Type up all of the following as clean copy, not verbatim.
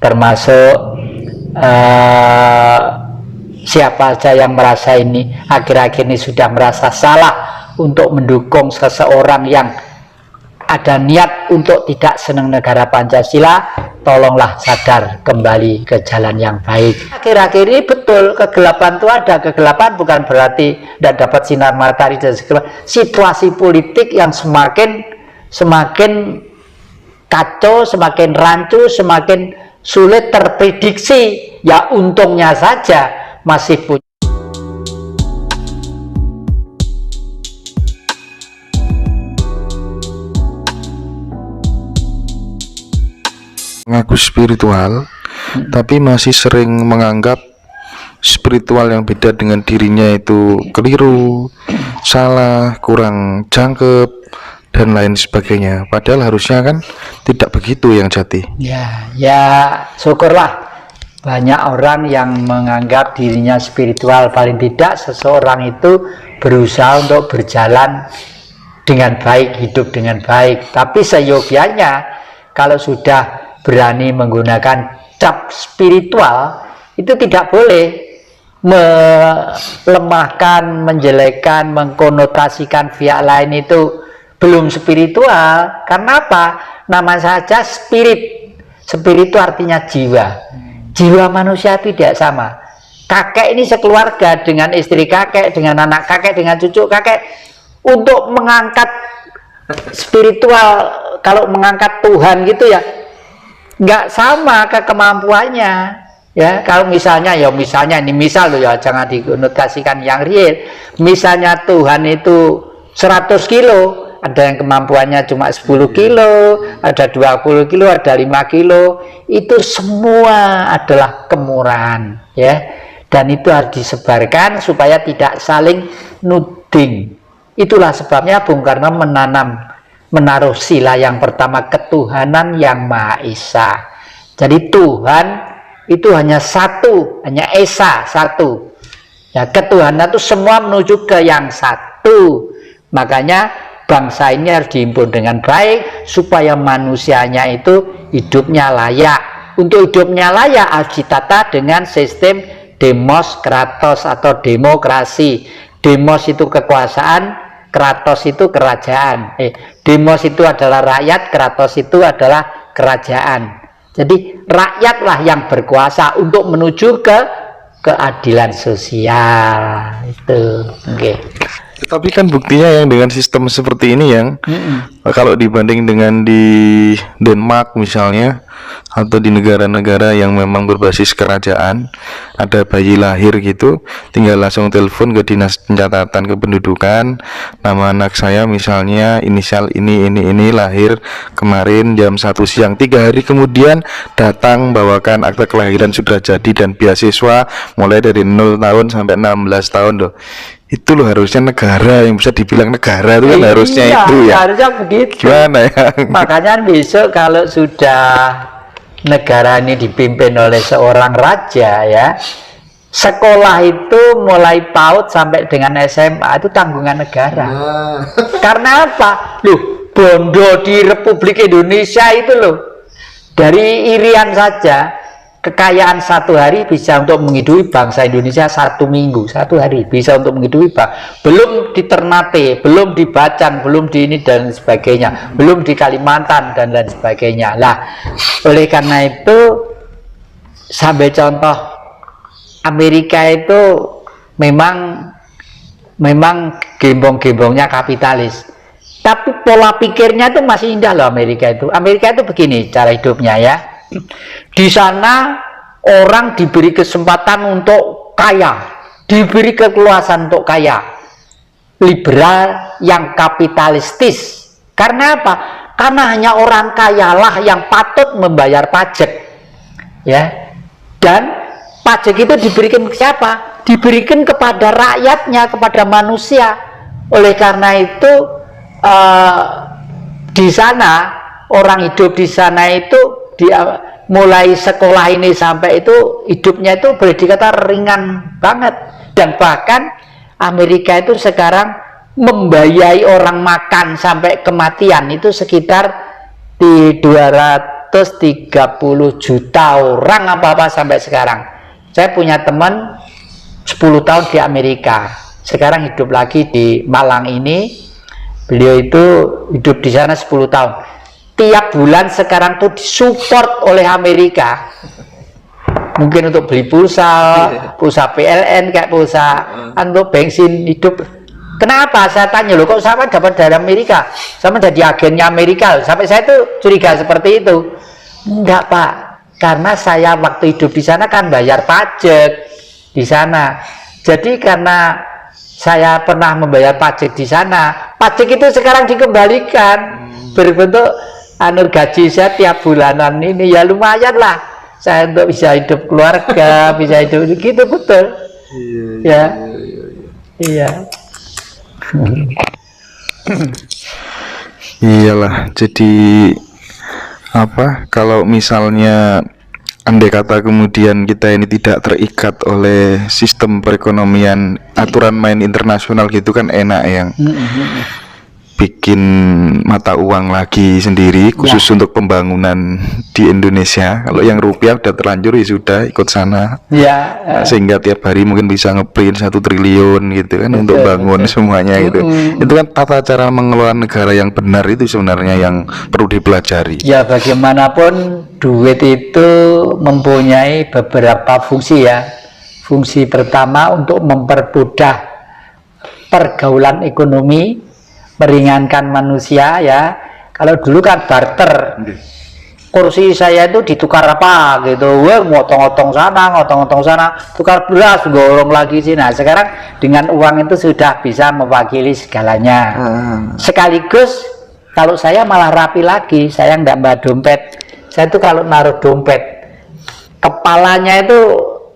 termasuk siapa saja yang merasa ini akhir-akhir ini sudah merasa salah untuk mendukung seseorang yang ada niat untuk tidak senang negara Pancasila, tolonglah sadar kembali ke jalan yang baik. Akhir-akhir ini betul, kegelapan itu ada. Kegelapan bukan berarti tidak dapat sinar matahari dan segala. Situasi politik yang semakin kacau, semakin rancu, semakin sulit terprediksi. Ya untungnya saja masih punya. Mengaku spiritual, tapi masih sering menganggap spiritual yang beda dengan dirinya itu keliru, salah, kurang jangkep, dan lain sebagainya. Padahal harusnya kan tidak begitu yang jati. Ya syukurlah banyak orang yang menganggap dirinya spiritual. Paling tidak seseorang itu berusaha untuk berjalan dengan baik, hidup dengan baik. Tapi seyogianya kalau sudah berani menggunakan cap spiritual, itu tidak boleh melemahkan, menjelekkan, mengkonotasikan pihak lain itu belum spiritual. Karena apa? Nama saja spirit. Spirit itu artinya jiwa. Jiwa manusia tidak sama. Kakek ini sekeluarga dengan istri kakek, dengan anak kakek, dengan cucu kakek, untuk mengangkat spiritual, kalau mengangkat Tuhan gitu ya nggak sama kemampuannya. Ya kalau misalnya ini misal loh ya, jangan dikonotasikan yang real. Misalnya Tuhan itu 100 kilo, ada yang kemampuannya cuma 10 kilo, ada 20 kilo, ada 5 kilo. Itu semua adalah kemurahan ya, dan itu harus disebarkan supaya tidak saling nuding. Itulah sebabnya Bung Karno menaruh sila yang pertama, ketuhanan yang Maha Esa. Jadi Tuhan itu hanya satu, hanya Esa, satu ya. Ketuhanan itu semua menuju ke yang satu. Makanya bangsa ini harus dihimpun dengan baik supaya manusianya itu hidupnya layak. Untuk hidupnya layak harus ditata dengan sistem demos kratos atau demokrasi. Demos itu kekuasaan, Kratos itu kerajaan. Demos itu adalah rakyat, Kratos itu adalah kerajaan. Jadi rakyatlah yang berkuasa untuk menuju ke keadilan sosial. Itu. Oke. Tapi kan buktinya yang dengan sistem seperti ini yang kalau dibanding dengan di Denmark misalnya, atau di negara-negara yang memang berbasis kerajaan, ada bayi lahir gitu, tinggal langsung telepon ke dinas pencatatan kependudukan, nama anak saya misalnya inisial ini lahir kemarin jam 1 siang, 3 hari kemudian datang bawakan akte kelahiran sudah jadi dan beasiswa mulai dari 0 tahun sampai 16 tahun loh. Itu loh harusnya negara yang bisa dibilang negara itu kan harusnya itu ya. Harusnya begitu. Gimana ya? Makanya besok kalau sudah negara ini dipimpin oleh seorang raja ya, sekolah itu mulai PAUD sampai dengan SMA itu tanggungan negara. Karena apa? Loh, bondo di Republik Indonesia itu loh, dari Irian saja kekayaan 1 hari bisa untuk menghidupi bangsa Indonesia 1 minggu, 1 hari bisa untuk menghidupi belum di Ternate, belum di Bacan, belum di ini dan sebagainya, belum di Kalimantan dan lain sebagainya. Lah, oleh karena itu sampai contoh Amerika itu memang gembong-gembongnya kapitalis, tapi pola pikirnya itu masih indah loh. Amerika itu begini cara hidupnya ya. Di sana orang diberi kesempatan untuk kaya, diberi keluasan untuk kaya, liberal yang kapitalistis. Karena apa? Karena hanya orang kayalah yang patut membayar pajak ya. Dan pajak itu diberikan ke siapa? Diberikan kepada rakyatnya, kepada manusia. Oleh karena itu di sana orang hidup di sana itu mulai sekolah ini sampai itu hidupnya itu boleh dikata ringan banget. Dan bahkan Amerika itu sekarang membiayai orang makan sampai kematian itu sekitar di 200 juta orang apa-apa sampai sekarang. Saya punya teman 10 tahun di Amerika, sekarang hidup lagi di Malang ini. Beliau itu hidup di sana 10 tahun. Tiap bulan sekarang tuh disupport oleh Amerika. Mungkin untuk beli pulsa PLN, kayak pulsa untuk bensin hidup. Kenapa? Saya tanya, loh kok sama dapat dari Amerika? Sama jadi agennya Amerika. Sampai saya tuh curiga seperti itu. Enggak, Pak. Karena saya waktu hidup di sana kan bayar pajak di sana. Jadi karena saya pernah membayar pajak di sana, pajak itu sekarang dikembalikan berbentuk gaji saya tiap bulanan ini, ya lumayan lah saya untuk bisa hidup keluarga, bisa hidup gitu, betul. Iya. Iyalah, jadi apa, kalau misalnya andai kata kemudian kita ini tidak terikat oleh sistem perekonomian, aturan main internasional gitu kan enak, yang bikin mata uang lagi sendiri khusus untuk pembangunan di Indonesia. Kalau yang rupiah udah terlanjur ya sudah ikut sana. Sehingga tiap hari mungkin bisa ngeprint 1 triliun gitu kan, untuk bangun semuanya gitu. Itu kan tata cara mengelola negara yang benar, itu sebenarnya yang perlu dipelajari. Ya, bagaimanapun duit itu mempunyai beberapa fungsi ya. Fungsi pertama untuk mempermudah pergaulan ekonomi, meringankan manusia ya. Kalau dulu kan barter, kursi saya itu ditukar apa gitu, ngotong-ngotong sana, tukar beras, gorong lagi sih. Nah sekarang dengan uang itu sudah bisa mewakili segalanya. Sekaligus kalau saya malah rapi lagi, saya nggak bawa dompet. Saya tuh kalau naruh dompet, kepalanya itu,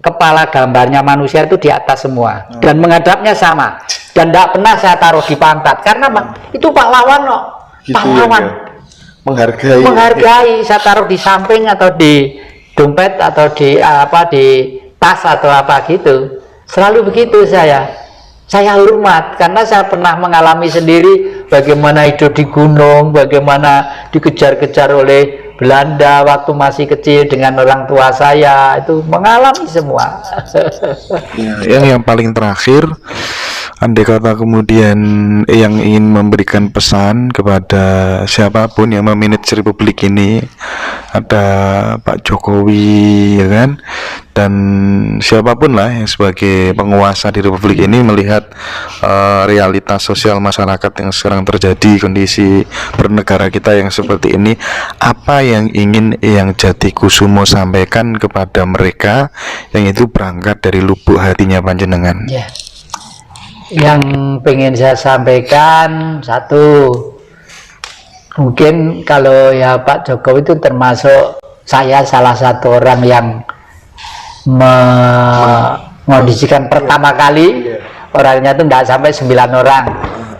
kepala gambarnya manusia itu di atas semua, dan menghadapnya sama. Dan tidak pernah saya taruh di pantat, karena itu pahlawan loh, gitu, pahlawan ya, menghargai. Saya taruh di samping atau di dompet atau di di tas atau apa gitu, selalu begitu saya hormat, karena saya pernah mengalami sendiri bagaimana hidup di gunung, bagaimana dikejar-kejar oleh Belanda waktu masih kecil dengan orang tua saya, itu mengalami semua. Yang paling terakhir, andai kata kemudian yang ingin memberikan pesan kepada siapapun yang memanage Republik ini, ada Pak Jokowi ya kan, dan siapapun lah yang sebagai penguasa di Republik ini melihat realitas sosial masyarakat yang sekarang terjadi, kondisi bernegara kita yang seperti ini, apa yang ingin yang Jatikusumo sampaikan kepada mereka yang itu berangkat dari lubuk hatinya panjenengan? Yang pengen saya sampaikan, satu, mungkin kalau ya Pak Jokowi itu termasuk saya salah satu orang yang mengondisikan pertama kali, orangnya itu tidak sampai 9 orang.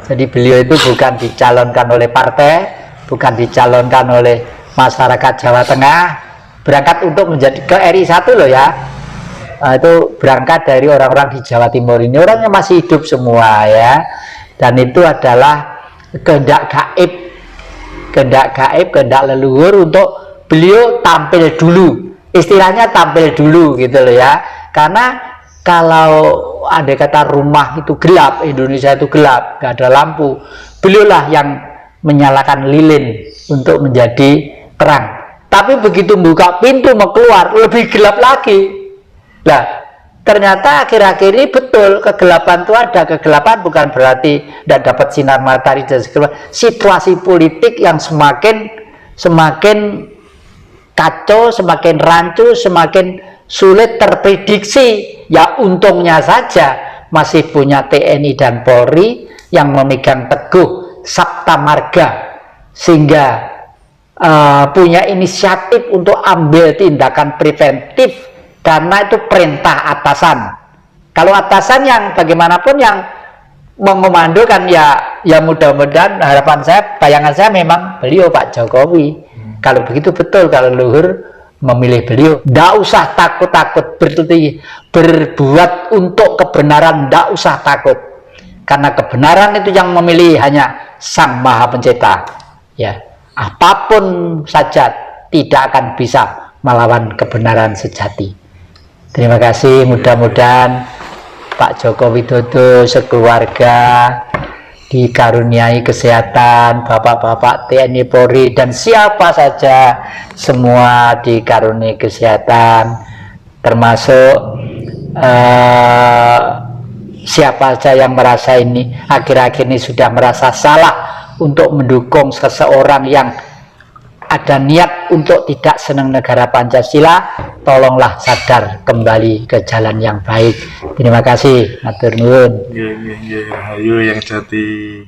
Jadi beliau itu bukan dicalonkan oleh partai, bukan dicalonkan oleh masyarakat Jawa Tengah, berangkat untuk menjadi ke RI 1 loh ya. Itu berangkat dari orang-orang di Jawa Timur ini, orangnya masih hidup semua ya, dan itu adalah kehendak gaib, kehendak leluhur untuk beliau tampil dulu, istilahnya tampil dulu gitu loh ya. Karena kalau ada kata rumah itu gelap, Indonesia itu gelap, gak ada lampu, beliaulah yang menyalakan lilin untuk menjadi terang. Tapi begitu buka pintu mau keluar, lebih gelap lagi. Nah, ternyata akhir-akhir ini betul, kegelapan itu ada. Kegelapan bukan berarti tidak dapat sinar matahari dan segala. Situasi politik yang semakin kacau, semakin rancu, semakin sulit terprediksi. Ya untungnya saja masih punya TNI dan Polri yang memegang teguh Sabta Marga, sehingga punya inisiatif untuk ambil tindakan preventif. Karena itu perintah atasan. Kalau atasan yang bagaimanapun yang mengomandokan ya mudah-mudahan harapan saya, bayangan saya memang beliau Pak Jokowi. Kalau begitu betul, kalau luhur memilih beliau, tidak usah takut-takut berbuat untuk kebenaran, tidak usah takut. Karena kebenaran itu yang memilih hanya Sang Maha Pencipta. Ya, apapun saja, tidak akan bisa melawan kebenaran sejati. Terima kasih, mudah-mudahan Pak Joko Widodo sekeluarga dikaruniai kesehatan, bapak-bapak TNI Polri dan siapa saja semua dikaruniai kesehatan, termasuk siapa saja yang merasa ini akhir-akhir ini sudah merasa salah untuk mendukung seseorang yang ada niat untuk tidak senang negara Pancasila, tolonglah sadar kembali ke jalan yang baik. Terima kasih, matur nuwun. Ayo yang jati.